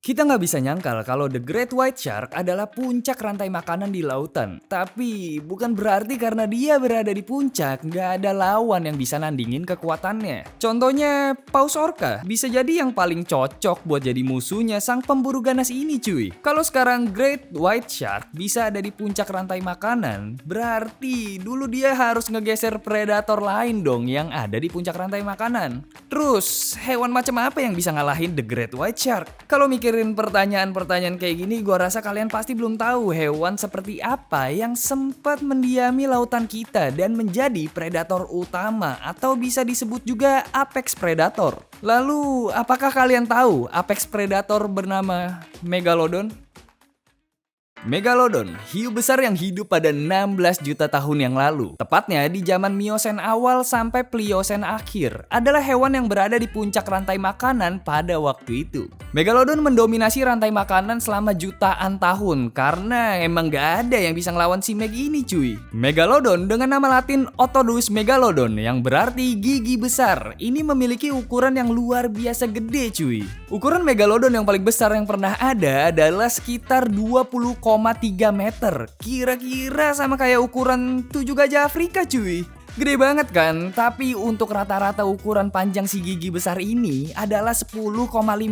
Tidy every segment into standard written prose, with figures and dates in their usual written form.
Kita nggak bisa nyangkal kalau The Great White Shark adalah puncak rantai makanan di lautan. Tapi bukan berarti karena dia berada di puncak, nggak ada lawan yang bisa nandingin kekuatannya. Contohnya, Paus Orca bisa jadi yang paling cocok buat jadi musuhnya sang pemburu ganas ini cuy. Kalau sekarang Great White Shark bisa ada di puncak rantai makanan, berarti dulu dia harus ngegeser predator lain dong yang ada di puncak rantai makanan. Terus, hewan macam apa yang bisa ngalahin The Great White Shark? Kalau mikirin pertanyaan-pertanyaan kayak gini, gua rasa kalian pasti belum tahu hewan seperti apa yang sempat mendiami lautan kita dan menjadi predator utama atau bisa disebut juga apex predator. Lalu, apakah kalian tahu apex predator bernama Megalodon? Megalodon, hiu besar yang hidup pada 16 juta tahun yang lalu. Tepatnya di zaman Miosen awal sampai Pliosen akhir, adalah hewan yang berada di puncak rantai makanan pada waktu itu. Megalodon mendominasi rantai makanan selama jutaan tahun karena emang gak ada yang bisa ngelawan si Meg ini cuy. Megalodon dengan nama latin Otodus megalodon yang berarti gigi besar, ini memiliki ukuran yang luar biasa gede cuy. Ukuran Megalodon yang paling besar yang pernah ada adalah sekitar 20,3 meter. Kira-kira sama kayak ukuran 7 gajah Afrika cuy. Gede banget kan? Tapi untuk rata-rata ukuran panjang si gigi besar ini adalah 10,5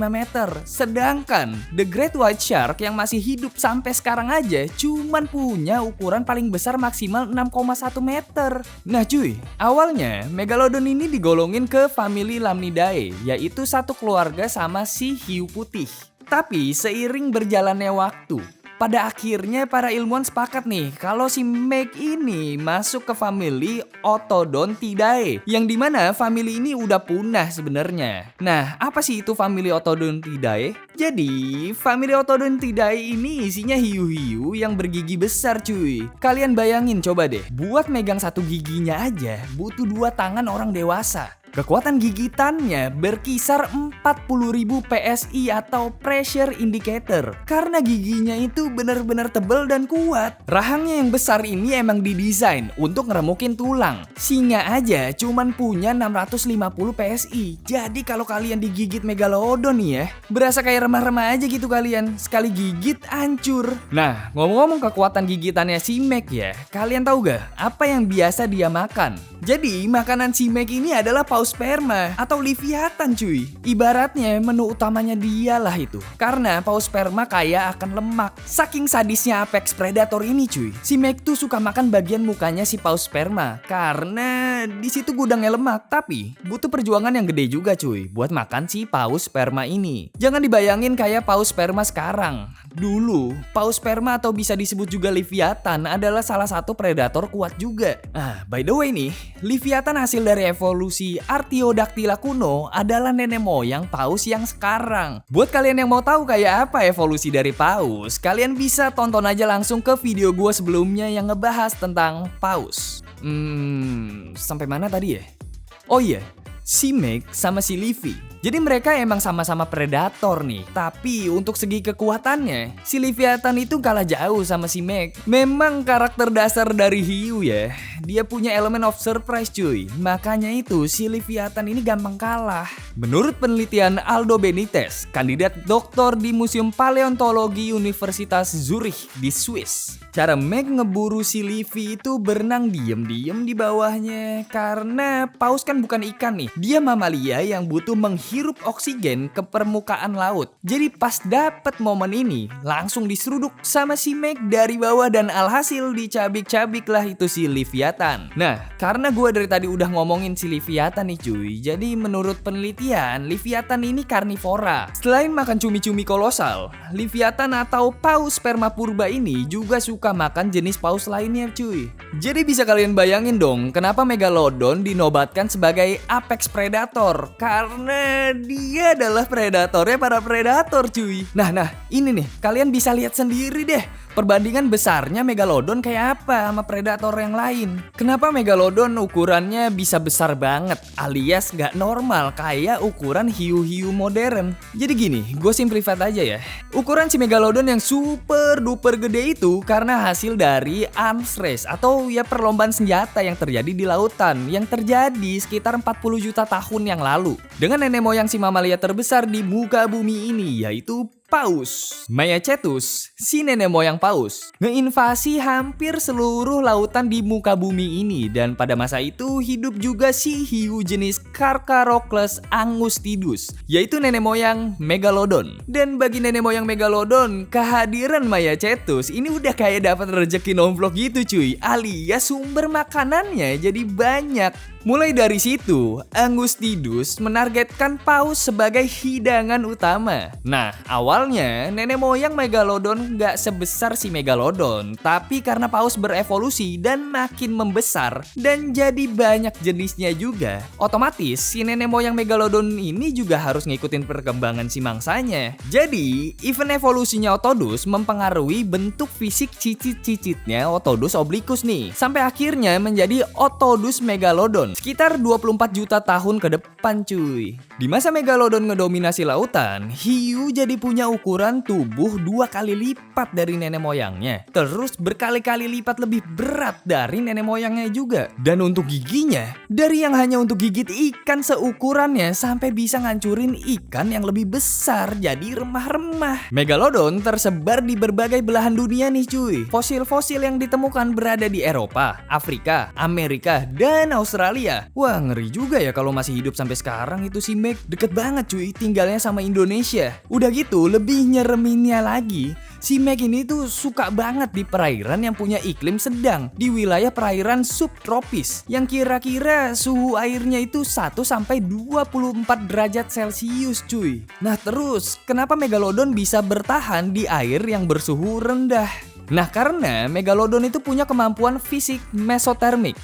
meter. Sedangkan The Great White Shark yang masih hidup sampai sekarang aja cuman punya ukuran paling besar maksimal 6,1 meter. Nah cuy, awalnya Megalodon ini digolongin ke famili Lamnidae, yaitu satu keluarga sama si hiu putih. Tapi seiring berjalannya waktu, pada akhirnya para ilmuwan sepakat nih kalau si Meg ini masuk ke famili Otodontidae, yang dimana famili ini udah punah sebenarnya. Nah, apa sih itu famili Otodontidae? Jadi, famili Otodontidae ini isinya hiu-hiu yang bergigi besar cuy. Kalian bayangin coba deh, buat megang satu giginya aja butuh 2 tangan orang dewasa. Kekuatan gigitannya berkisar 40.000 PSI atau pressure indicator karena giginya itu benar-benar tebal dan kuat. Rahangnya yang besar ini emang didesain untuk ngeremukin tulang. Singa aja cuman punya 650 PSI. Jadi kalau kalian digigit Megalodon nih ya, berasa kayak remah-remah aja gitu kalian. Sekali gigit hancur. Nah, ngomong-ngomong kekuatan gigitannya si Meg ya, kalian tahu gak apa yang biasa dia makan? Jadi makanan si Meg ini adalah paus sperma atau Leviathan cuy. Ibaratnya menu utamanya dialah itu. Karena paus sperma kaya akan lemak. Saking sadisnya apex predator ini cuy, si Meg tuh suka makan bagian mukanya si paus sperma karena di situ gudangnya lemak. Tapi butuh perjuangan yang gede juga cuy buat makan si paus sperma ini. Jangan dibayangin kayak paus sperma sekarang. Dulu, paus sperma atau bisa disebut juga Leviathan adalah salah satu predator kuat juga. By the way nih, Leviathan hasil dari evolusi Artiodactyla kuno adalah nenek moyang paus yang sekarang. Buat kalian yang mau tahu kayak apa evolusi dari paus, kalian bisa tonton aja langsung ke video gue sebelumnya yang ngebahas tentang paus. Sampai mana tadi ya? Oh iya, si Meg sama si Livy. Jadi mereka emang sama-sama predator nih. Tapi untuk segi kekuatannya, si Leviathan itu kalah jauh sama si Meg. Memang karakter dasar dari hiu ya, dia punya elemen of surprise cuy. Makanya itu si Leviathan ini gampang kalah. Menurut penelitian Aldo Benitez, kandidat doktor di Museum Paleontologi Universitas Zurich di Swiss, cara Meg ngeburu si Livy itu berenang diem-diem di bawahnya. Karena paus kan bukan ikan nih, dia mamalia yang butuh menghirup oksigen ke permukaan laut. Jadi pas dapet momen ini, langsung diseruduk sama si Meg dari bawah dan alhasil dicabik-cabik lah itu si Leviathan. Nah, karena gue dari tadi udah ngomongin si Leviathan nih cuy, jadi menurut penelitian, Leviathan ini karnivora. Selain makan cumi-cumi kolosal, Leviathan atau paus sperma purba ini juga suka makan jenis paus lainnya cuy. Jadi bisa kalian bayangin dong, kenapa Megalodon dinobatkan sebagai apex predator? Karena dia adalah predatornya para predator cuy. Nah ini nih, kalian bisa lihat sendiri deh perbandingan besarnya Megalodon kayak apa sama predator yang lain. Kenapa Megalodon ukurannya bisa besar banget alias gak normal kayak ukuran hiu-hiu modern. Jadi gini, gue simplify aja ya. Ukuran si Megalodon yang super duper gede itu karena hasil dari arms race atau ya perlombaan senjata yang terjadi di lautan yang terjadi sekitar 40 juta tahun yang lalu dengan nenek moyang si mamalia terbesar di muka bumi ini, yaitu Paus. Maiacetus, si nenek moyang paus, ngeinvasi hampir seluruh lautan di muka bumi ini, dan pada masa itu hidup juga si hiu jenis Carcharodontlus angustidus, yaitu nenek moyang megalodon. Dan bagi nenek moyang megalodon, kehadiran Maiacetus ini udah kayak dapat rezeki nomplok gitu cuy, alias sumber makanannya jadi banyak. Mulai dari situ, Angustidus menargetkan paus sebagai hidangan utama. Nah, awalnya nenek moyang megalodon nggak sebesar si megalodon, tapi karena paus berevolusi dan makin membesar dan jadi banyak jenisnya juga, otomatis si nenek moyang megalodon ini juga harus ngikutin perkembangan si mangsanya. Jadi, event evolusinya Otodus mempengaruhi bentuk fisik cicit-cicitnya Otodus obliquus nih, sampai akhirnya menjadi Otodus megalodon. Sekitar 24 juta tahun ke depan cuy. Di masa megalodon ngedominasi lautan, hiu jadi punya ukuran tubuh 2 kali lipat dari nenek moyangnya. Terus berkali-kali lipat lebih berat dari nenek moyangnya juga. Dan untuk giginya, dari yang hanya untuk gigit ikan seukurannya sampai bisa ngancurin ikan yang lebih besar jadi remah-remah. Megalodon tersebar di berbagai belahan dunia nih cuy. Fosil-fosil yang ditemukan berada di Eropa, Afrika, Amerika, dan Australia. Wah, ngeri juga ya kalau masih hidup sampai sekarang itu si Meg. Deket banget cuy, tinggalnya sama Indonesia. Udah gitu, lebih nyereminnya lagi, si Meg ini tuh suka banget di perairan yang punya iklim sedang, di wilayah perairan subtropis yang kira-kira suhu airnya itu 1-24 derajat Celcius cuy. Nah terus, kenapa Megalodon bisa bertahan di air yang bersuhu rendah? Nah karena Megalodon itu punya kemampuan fisik mesotermik.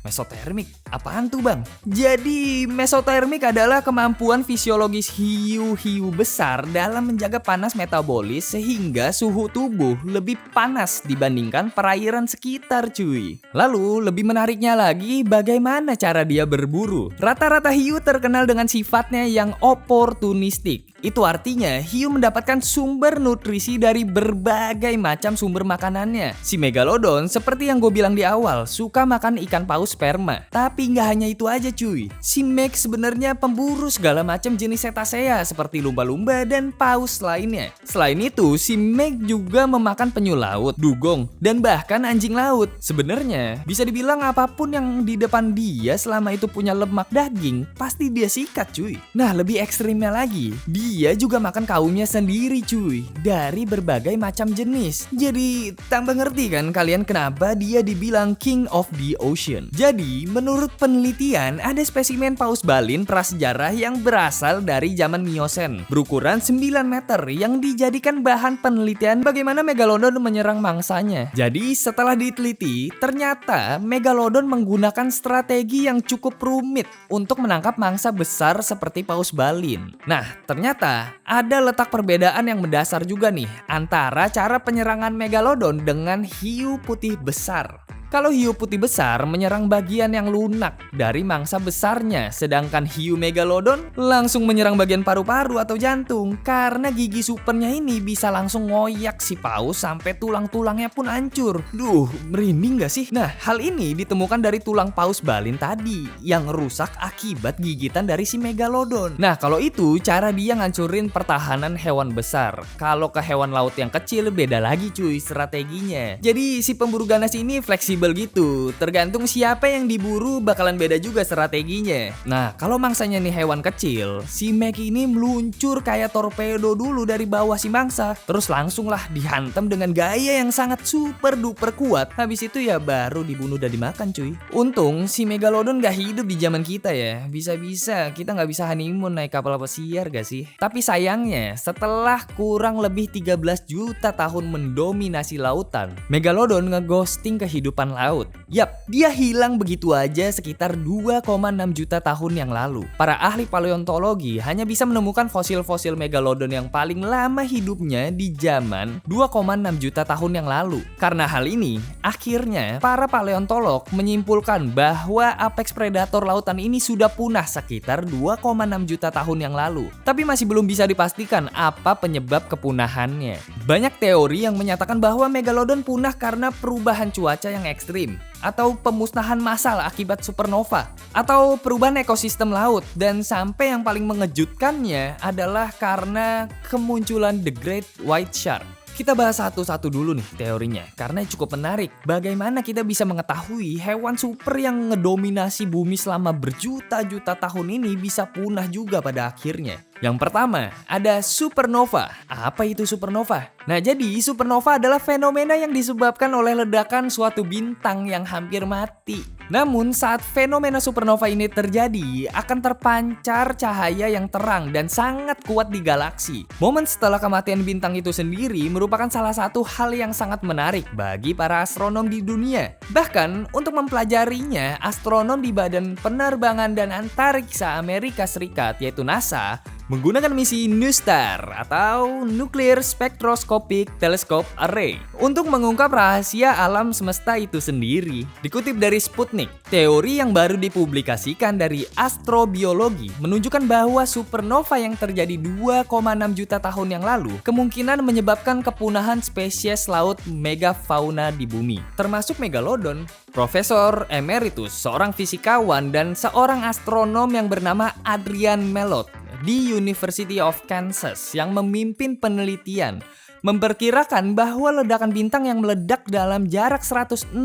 Mesotermik? Apaan tuh bang? Jadi mesotermik adalah kemampuan fisiologis hiu-hiu besar dalam menjaga panas metabolis sehingga suhu tubuh lebih panas dibandingkan perairan sekitar cuy. Lalu lebih menariknya lagi bagaimana cara dia berburu. Rata-rata hiu terkenal dengan sifatnya yang oportunistik. Itu artinya hiu mendapatkan sumber nutrisi dari berbagai macam sumber makanannya. Si Megalodon seperti yang gue bilang di awal suka makan ikan paus sperma. Tapi nggak hanya itu aja cuy. Si Meg sebenarnya pemburu segala macam jenis cetacea seperti lumba-lumba dan paus lainnya. Selain itu si Meg juga memakan penyu laut, dugong, dan bahkan anjing laut. Sebenarnya bisa dibilang apapun yang di depan dia selama itu punya lemak daging pasti dia sikat cuy. Nah lebih ekstrimnya lagi, dia juga makan kaumnya sendiri cuy, dari berbagai macam jenis. Jadi tambah ngerti kan kalian kenapa dia dibilang King of the Ocean. Jadi menurut penelitian ada spesimen paus balin prasejarah yang berasal dari zaman Miosen berukuran 9 meter yang dijadikan bahan penelitian bagaimana Megalodon menyerang mangsanya. Jadi setelah diteliti ternyata Megalodon menggunakan strategi yang cukup rumit untuk menangkap mangsa besar seperti paus balin. Nah ternyata ada letak perbedaan yang mendasar juga nih antara cara penyerangan Megalodon dengan hiu putih besar. Kalau hiu putih besar menyerang bagian yang lunak dari mangsa besarnya, sedangkan hiu Megalodon langsung menyerang bagian paru-paru atau jantung karena gigi supernya ini bisa langsung ngoyak si paus sampai tulang-tulangnya pun hancur. Duh, merinding gak sih? Nah, hal ini ditemukan dari tulang paus balin tadi yang rusak akibat gigitan dari si Megalodon. Nah, kalau itu cara dia ngancurin pertahanan hewan besar. Kalau ke hewan laut yang kecil beda lagi cuy strateginya. Jadi si pemburu ganas ini fleksibel gitu, tergantung siapa yang diburu bakalan beda juga strateginya. Nah kalau mangsanya nih hewan kecil, si Meg ini meluncur kayak torpedo dulu dari bawah si mangsa, terus langsung lah dihantam dengan gaya yang sangat super duper kuat. Habis itu ya baru dibunuh dan dimakan cuy. Untung si Megalodon gak hidup di zaman kita ya, bisa-bisa kita gak bisa honeymoon naik kapal pesiar gak sih? Tapi sayangnya setelah kurang lebih 13 juta tahun mendominasi lautan, Megalodon ngeghosting kehidupan laut. Yap, dia hilang begitu aja sekitar 2,6 juta tahun yang lalu. Para ahli paleontologi hanya bisa menemukan fosil-fosil Megalodon yang paling lama hidupnya di zaman 2,6 juta tahun yang lalu. Karena hal ini, akhirnya para paleontolog menyimpulkan bahwa apex predator lautan ini sudah punah sekitar 2,6 juta tahun yang lalu. Tapi masih belum bisa dipastikan apa penyebab kepunahannya. Banyak teori yang menyatakan bahwa Megalodon punah karena perubahan cuaca yang ekstrim, atau pemusnahan massal akibat supernova, atau perubahan ekosistem laut, dan sampai yang paling mengejutkannya adalah karena kemunculan The Great White Shark. Kita bahas satu-satu dulu nih teorinya, karena cukup menarik. Bagaimana kita bisa mengetahui hewan super yang ngedominasi bumi selama berjuta-juta tahun ini bisa punah juga pada akhirnya. Yang pertama, ada supernova. Apa itu supernova? Nah, jadi supernova adalah fenomena yang disebabkan oleh ledakan suatu bintang yang hampir mati. Namun, saat fenomena supernova ini terjadi, akan terpancar cahaya yang terang dan sangat kuat di galaksi. Momen setelah kematian bintang itu sendiri merupakan salah satu hal yang sangat menarik bagi para astronom di dunia. Bahkan, untuk mempelajarinya, astronom di Badan Penerbangan dan Antariksa Amerika Serikat, yaitu NASA, menggunakan misi NuSTAR atau Nuclear Spectroscopic Telescope Array untuk mengungkap rahasia alam semesta itu sendiri. Dikutip dari Sputnik, teori yang baru dipublikasikan dari astrobiologi menunjukkan bahwa supernova yang terjadi 2,6 juta tahun yang lalu kemungkinan menyebabkan kepunahan spesies laut megafauna di bumi, termasuk Megalodon. Profesor Emeritus, seorang fisikawan dan seorang astronom yang bernama Adrian Melot di University of Kansas yang memimpin penelitian memperkirakan bahwa ledakan bintang yang meledak dalam jarak 160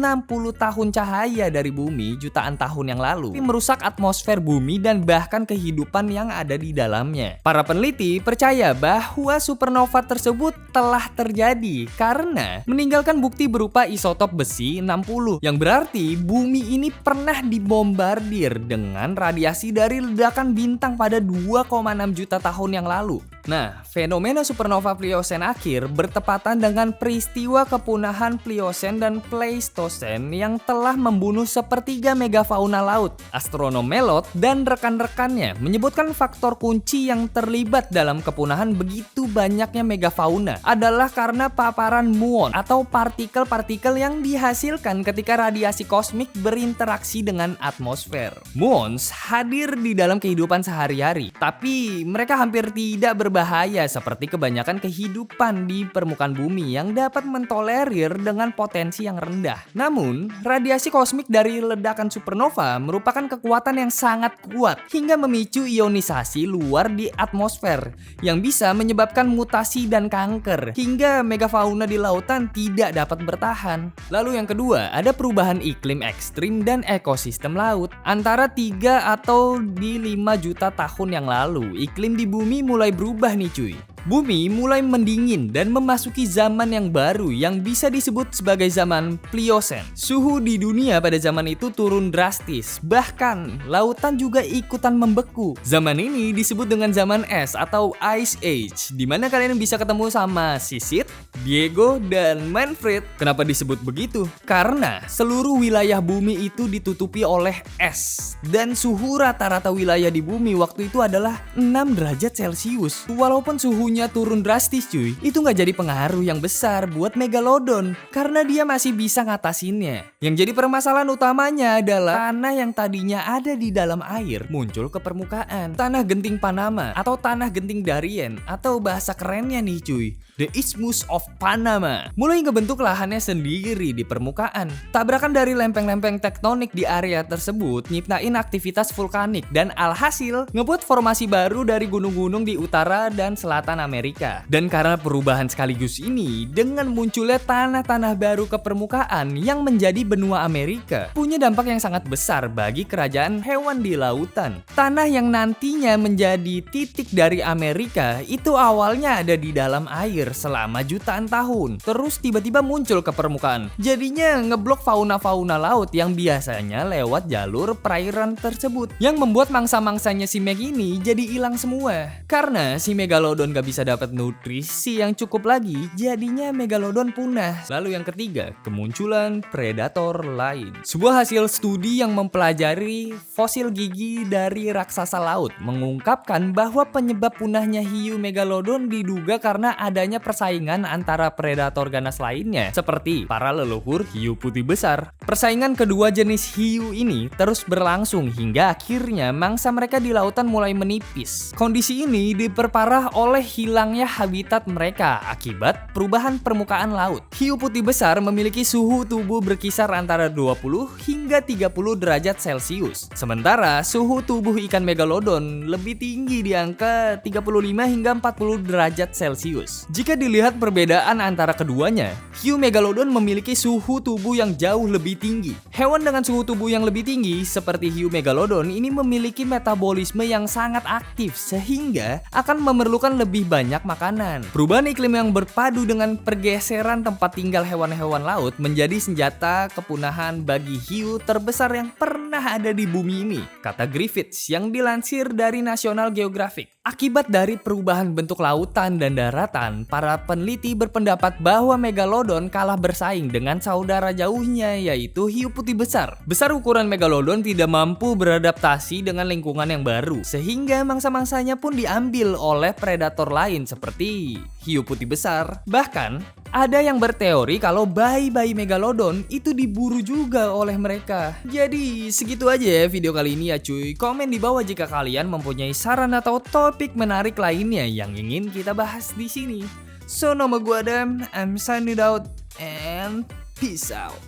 tahun cahaya dari bumi jutaan tahun yang lalu merusak atmosfer bumi dan bahkan kehidupan yang ada di dalamnya. Para peneliti percaya bahwa supernova tersebut telah terjadi karena meninggalkan bukti berupa isotop besi 60, yang berarti bumi ini pernah dibombardir dengan radiasi dari ledakan bintang pada 2,6 juta tahun yang lalu. Nah, fenomena supernova Pliocene akhir bertepatan dengan peristiwa kepunahan Pliocene dan Pleistocene yang telah membunuh sepertiga megafauna laut. Astronom Melot dan rekan-rekannya menyebutkan faktor kunci yang terlibat dalam kepunahan begitu banyaknya megafauna adalah karena paparan muon atau partikel-partikel yang dihasilkan ketika radiasi kosmik berinteraksi dengan atmosfer. Muons hadir di dalam kehidupan sehari-hari, tapi mereka hampir tidak berbahaya seperti kebanyakan kehidupan di permukaan bumi yang dapat mentolerir dengan potensi yang rendah. Namun, radiasi kosmik dari ledakan supernova merupakan kekuatan yang sangat kuat hingga memicu ionisasi luar di atmosfer yang bisa menyebabkan mutasi dan kanker hingga megafauna di lautan tidak dapat bertahan. Lalu yang kedua, ada perubahan iklim ekstrim dan ekosistem laut. Antara 3 atau di 5 juta tahun yang lalu, iklim di bumi mulai berubah nih cuy. Bumi mulai mendingin dan memasuki zaman yang baru yang bisa disebut sebagai zaman Pliocene. Suhu di dunia pada zaman itu turun drastis, bahkan lautan juga ikutan membeku. Zaman ini disebut dengan zaman es atau Ice Age, di mana kalian bisa ketemu sama Sisit, Diego, dan Manfred. Kenapa disebut begitu? Karena seluruh wilayah bumi itu ditutupi oleh es, dan suhu rata-rata wilayah di bumi waktu itu adalah 6 derajat Celcius. Walaupun suhunya turun drastis cuy, itu nggak jadi pengaruh yang besar buat Megalodon karena dia masih bisa ngatasinnya. Yang jadi permasalahan utamanya adalah tanah yang tadinya ada di dalam air muncul ke permukaan. Tanah genting Panama atau tanah genting Darien atau bahasa kerennya nih cuy, The Isthmus of Panama, mulai ngebentuk lahannya sendiri di permukaan. Tabrakan dari lempeng-lempeng tektonik di area tersebut nyiptain aktivitas vulkanik dan alhasil ngebuat formasi baru dari gunung-gunung di utara dan selatan Amerika. Dan karena perubahan sekaligus ini, dengan munculnya tanah-tanah baru ke permukaan yang menjadi benua Amerika, punya dampak yang sangat besar bagi kerajaan hewan di lautan. Tanah yang nantinya menjadi titik dari Amerika itu awalnya ada di dalam air selama jutaan tahun, terus tiba-tiba muncul ke permukaan. Jadinya ngeblok fauna-fauna laut yang biasanya lewat jalur perairan tersebut, yang membuat mangsa-mangsanya si Meg ini jadi hilang semua. Karena si Megalodon gak bisa dapat nutrisi yang cukup lagi, jadinya Megalodon punah. Lalu yang ketiga, kemunculan predator lain. Sebuah hasil studi yang mempelajari fosil gigi dari raksasa laut mengungkapkan bahwa penyebab punahnya hiu Megalodon diduga karena adanya persaingan antara predator ganas lainnya seperti para leluhur hiu putih besar. Persaingan kedua jenis hiu ini terus berlangsung hingga akhirnya mangsa mereka di lautan mulai menipis. Kondisi ini diperparah oleh hilangnya habitat mereka akibat perubahan permukaan laut. Hiu putih besar memiliki suhu tubuh berkisar antara 20 hingga 30 derajat Celcius. Sementara suhu tubuh ikan megalodon lebih tinggi di angka 35 hingga 40 derajat Celcius. Jika dilihat perbedaan antara keduanya, hiu megalodon memiliki suhu tubuh yang jauh lebih tinggi. Hewan dengan suhu tubuh yang lebih tinggi seperti hiu megalodon ini memiliki metabolisme yang sangat aktif sehingga akan memerlukan lebih banyak makanan. Perubahan iklim yang berpadu dengan pergeseran tempat tinggal hewan-hewan laut menjadi senjata kepunahan bagi hiu terbesar yang pernah ada di bumi ini, kata Griffiths yang dilansir dari National Geographic. Akibat dari perubahan bentuk lautan dan daratan, para peneliti berpendapat bahwa megalodon kalah bersaing dengan saudara jauhnya yaitu hiu putih besar. Besar ukuran megalodon tidak mampu beradaptasi dengan lingkungan yang baru, sehingga mangsa-mangsanya pun diambil oleh predator lain seperti hiu putih besar. Bahkan, ada yang berteori kalau bayi-bayi megalodon itu diburu juga oleh mereka. Jadi segitu aja ya video kali ini ya cuy. Komen di bawah jika kalian mempunyai saran atau topik menarik lainnya yang ingin kita bahas di sini. So nama gue Adam, I'm signing out and peace out.